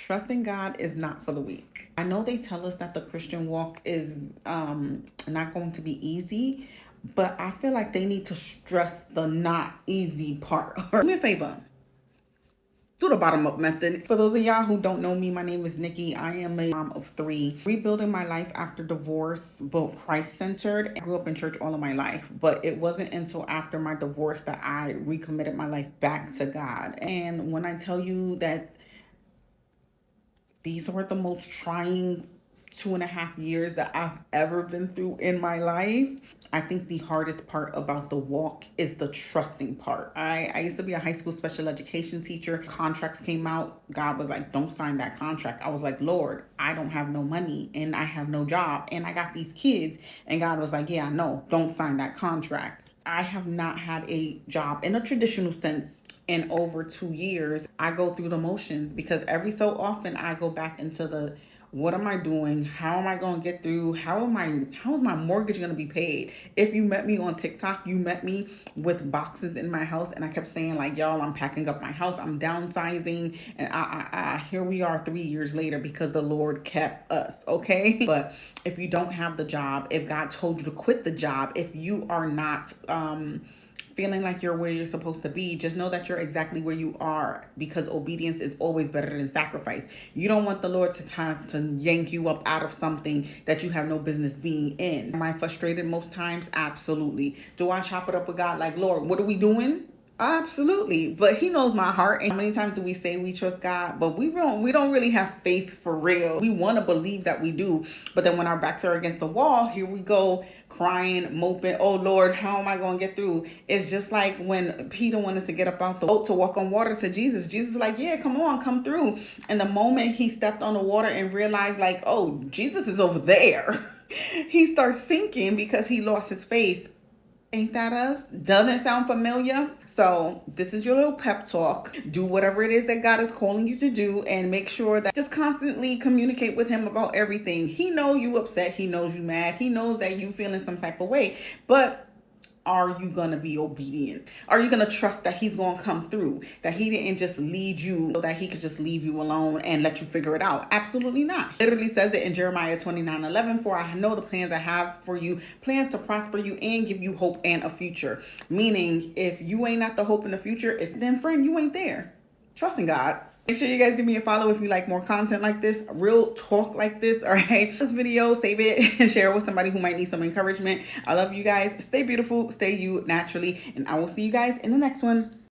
Trusting God is not for the weak. I know they tell us that the Christian walk is not going to be easy, but I feel like they need to stress the not easy part. Do me a favor. Do the bottom up method. For those of y'all who don't know me, my name is Nikki. I am a mom of 3, rebuilding my life after divorce, but Christ-centered. I grew up in church all of my life, but it wasn't until after my divorce that I recommitted my life back to God. And when I tell you that these were the most trying 2.5 years that I've ever been through in my life. I think the hardest part about the walk is the trusting part. I used to be a high school special education teacher. Contracts came out. God was like, don't sign that contract. I was like, Lord, I don't have no money and I have no job and I got these kids. And God was like, yeah, no, don't sign that contract. I have not had a job in a traditional sense in over 2 years. I go through the motions because every so often I go back into the, what am I doing? How am I going to get through? How is my mortgage going to be paid? If you met me on TikTok, you met me with boxes in my house and I kept saying like, y'all, I'm packing up my house. I'm downsizing. And here we are 3 years later because the Lord kept us. Okay. But if you don't have the job, if God told you to quit the job, if you are not, feeling like you're where you're supposed to be, just know that you're exactly where you are because obedience is always better than sacrifice. You don't want the Lord to have to yank you up out of something that you have no business being in. Am I frustrated most times? Absolutely. Do I chop it up with God like, Lord, what are we doing? Absolutely. But he knows my heart. And how many times do we say we trust God, but we don't really have faith for real. We want to believe that we do. But then when our backs are against the wall, here we go crying, moping. Oh Lord, how am I going to get through? It's just like when Peter wanted to get up out the boat to walk on water to Jesus. Jesus is like, yeah, come on, come through. And the moment he stepped on the water and realized like, oh, Jesus is over there. He starts sinking because he lost his faith. Ain't that us? Doesn't it sound familiar? So this is your little pep talk. Do whatever it is that God is calling you to do and make sure that just constantly communicate with him about everything. He knows you upset. He knows you mad. He knows that you feeling some type of way. But are you going to be obedient? Are you going to trust that he's going to come through? That he didn't just lead you so that he could just leave you alone and let you figure it out? Absolutely not. It literally says it in Jeremiah 29:11, for I know the plans I have for you, plans to prosper you and give you hope and a future. Meaning, if you ain't not the hope in the future, then friend, you ain't there. Trust in God. Make sure you guys give me a follow if you like more content like this, real talk like this, all right? This video, save it and share it with somebody who might need some encouragement. I love you guys. Stay beautiful, stay you naturally, and I will see you guys in the next one.